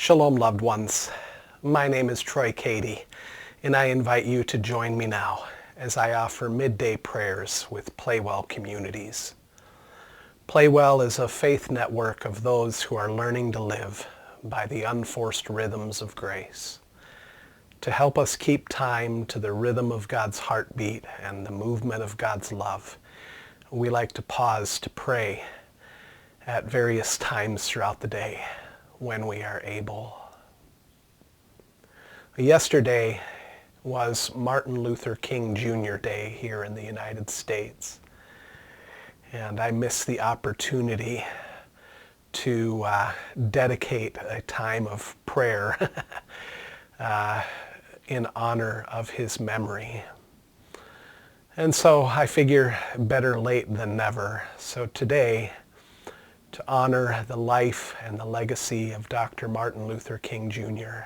Shalom, loved ones. My name is Troy Cady, and I invite you to join me now as I offer midday prayers with PlayWell communities. PlayWell is a faith network of those who are learning to live by the unforced rhythms of grace. To help us keep time to the rhythm of God's heartbeat and the movement of God's love, we like to pause to pray at various times throughout the day when we are able. Yesterday was Martin Luther King Jr. Day here in the United States, and I missed the opportunity to dedicate a time of prayer in honor of his memory. And so I figure better late than never. So today, to honor the life and the legacy of Dr. Martin Luther King Jr.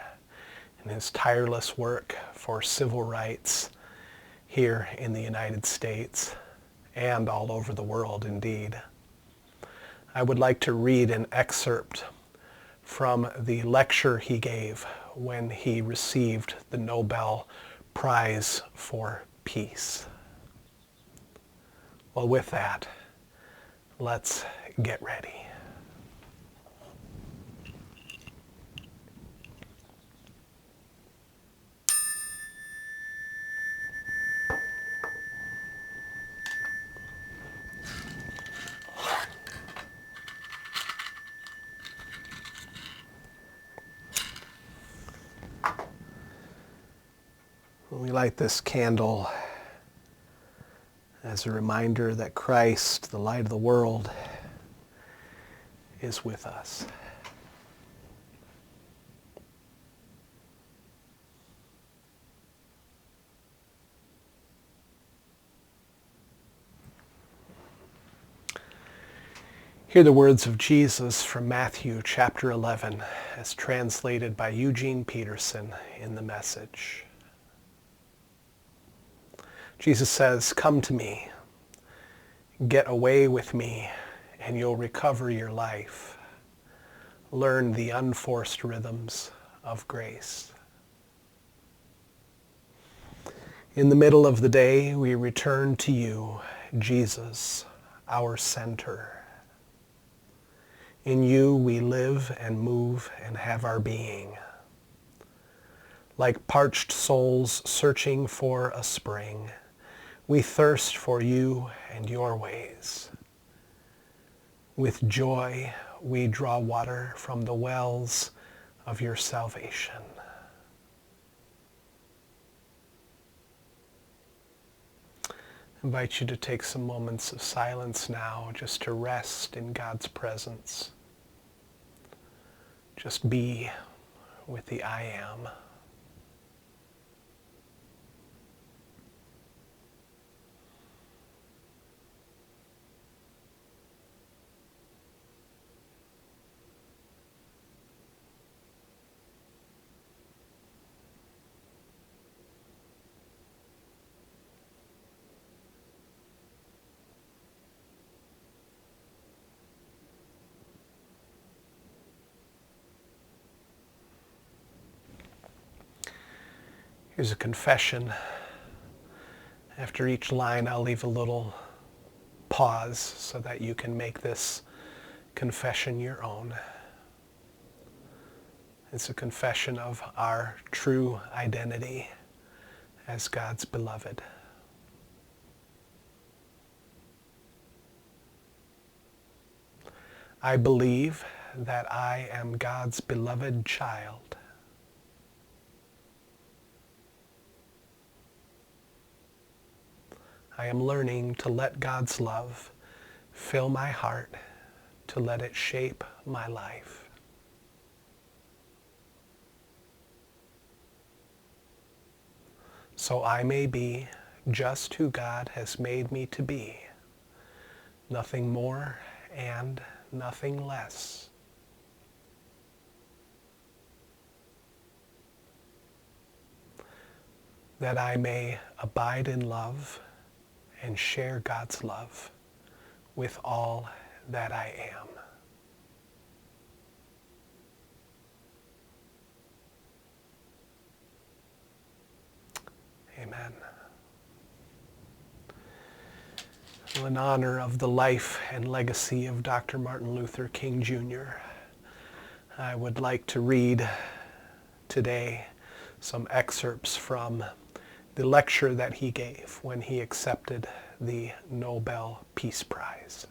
and his tireless work for civil rights here in the United States and all over the world indeed, I would like to read an excerpt from the lecture he gave when he received the Nobel Prize for Peace. Well, with that, let's get ready. We light this candle as a reminder that Christ, the light of the world, is with us. Hear the words of Jesus from Matthew chapter 11 as translated by Eugene Peterson in the Message. Jesus says, "Come to me, get away with me, and you'll recover your life. Learn the unforced rhythms of grace." In the middle of the day, we return to you, Jesus, our center. In you we live and move and have our being. Like parched souls searching for a spring, we thirst for you and your ways. With joy, we draw water from the wells of your salvation. I invite you to take some moments of silence now just to rest in God's presence. Just be with the I am. Here's a confession. After each line, I'll leave a little pause so that you can make this confession your own. It's a confession of our true identity as God's beloved. I believe that I am God's beloved child. I am learning to let God's love fill my heart, to let it shape my life. So I may be just who God has made me to be, nothing more and nothing less. That I may abide in love and share God's love with all that I am. In honor of the life and legacy of Dr. Martin Luther King Jr., I would like to read today some excerpts from the lecture that he gave when he accepted the Nobel Peace Prize.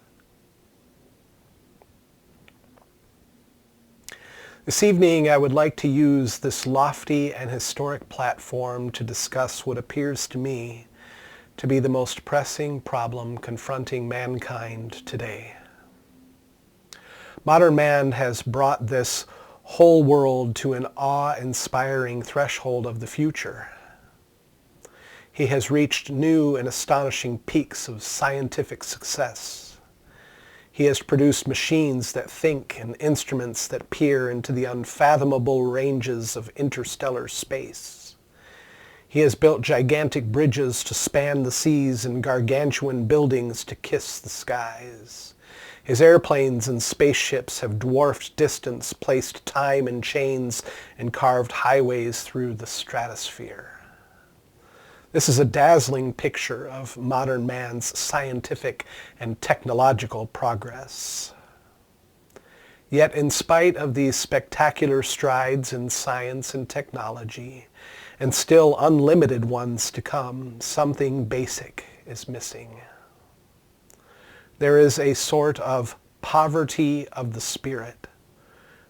This evening, I would like to use this lofty and historic platform to discuss what appears to me to be the most pressing problem confronting mankind today. Modern man has brought this whole world to an awe-inspiring threshold of the future. He has reached new and astonishing peaks of scientific success. He has produced machines that think and instruments that peer into the unfathomable ranges of interstellar space. He has built gigantic bridges to span the seas and gargantuan buildings to kiss the skies. His airplanes and spaceships have dwarfed distance, placed time in chains, and carved highways through the stratosphere. This is a dazzling picture of modern man's scientific and technological progress. Yet, in spite of these spectacular strides in science and technology, and still unlimited ones to come, something basic is missing. There is a sort of poverty of the spirit,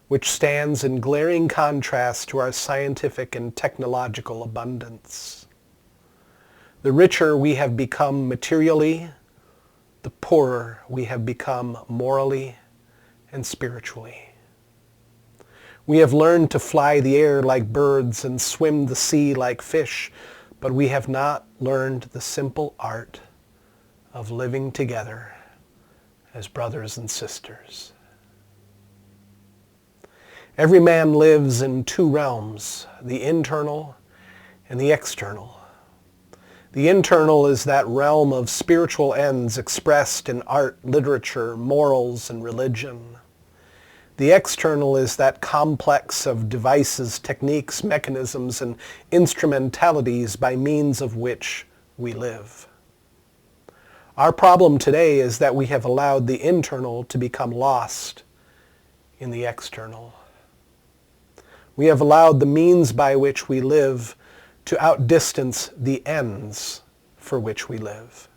which stands in glaring contrast to our scientific and technological abundance. The richer we have become materially, the poorer we have become morally and spiritually. We have learned to fly the air like birds and swim the sea like fish, but we have not learned the simple art of living together as brothers and sisters. Every man lives in two realms, the internal and the external. The internal is that realm of spiritual ends expressed in art, literature, morals, and religion. The external is that complex of devices, techniques, mechanisms, and instrumentalities by means of which we live. Our problem today is that we have allowed the internal to become lost in the external. We have allowed the means by which we live to outdistance the ends for which we live.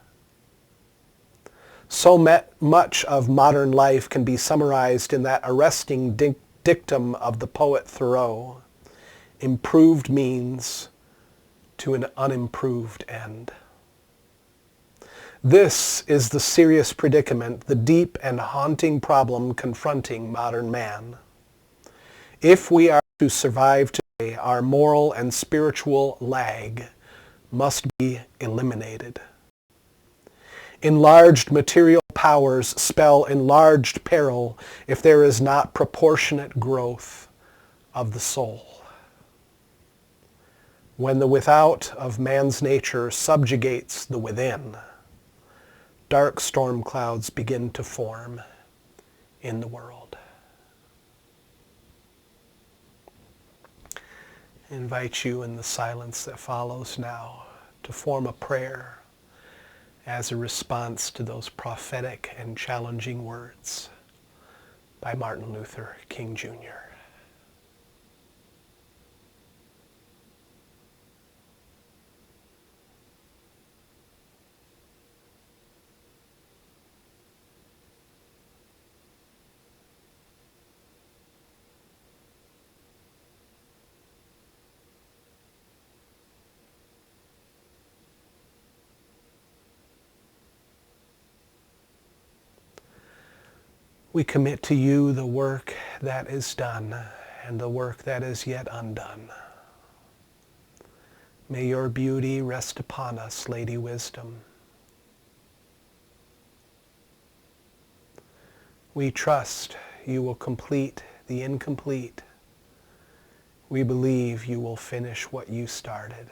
So much of modern life can be summarized in that arresting dictum of the poet Thoreau: improved means to an unimproved end. This is the serious predicament, the deep and haunting problem confronting modern man. If we are to survive today, our moral and spiritual lag must be eliminated. Enlarged material powers spell enlarged peril if there is not proportionate growth of the soul. When the without of man's nature subjugates the within, dark storm clouds begin to form in the world. I invite you in the silence that follows now to form a prayer as a response to those prophetic and challenging words by Martin Luther King Jr. We commit to you the work that is done and the work that is yet undone. May your beauty rest upon us, Lady Wisdom. We trust you will complete the incomplete. We believe you will finish what you started.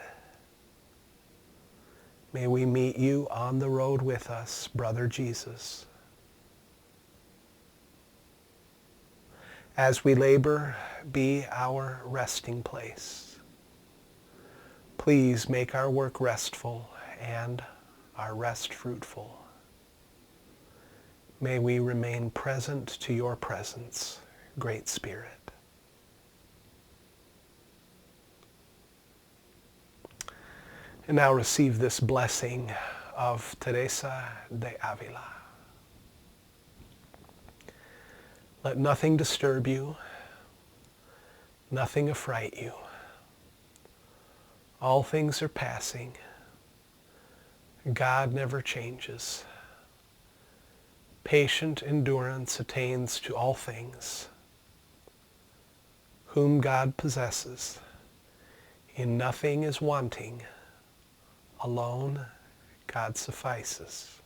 May we meet you on the road with us, Brother Jesus. As we labor, be our resting place. Please make our work restful and our rest fruitful. May we remain present to your presence, Great Spirit. And now receive this blessing of Teresa de Avila. Let nothing disturb you, nothing affright you. All things are passing. God never changes. Patient endurance attains to all things. Whom God possesses, in nothing is wanting. Alone, God suffices.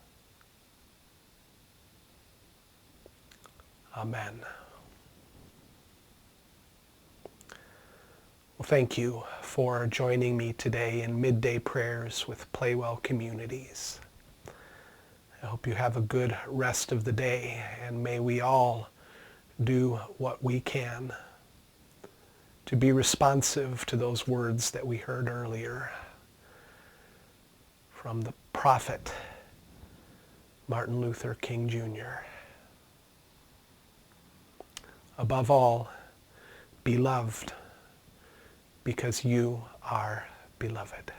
Amen. Well, thank you for joining me today in Midday Prayers with PlayWell Communities. I hope you have a good rest of the day, and may we all do what we can to be responsive to those words that we heard earlier from the prophet Martin Luther King Jr. Above all, be loved because you are beloved.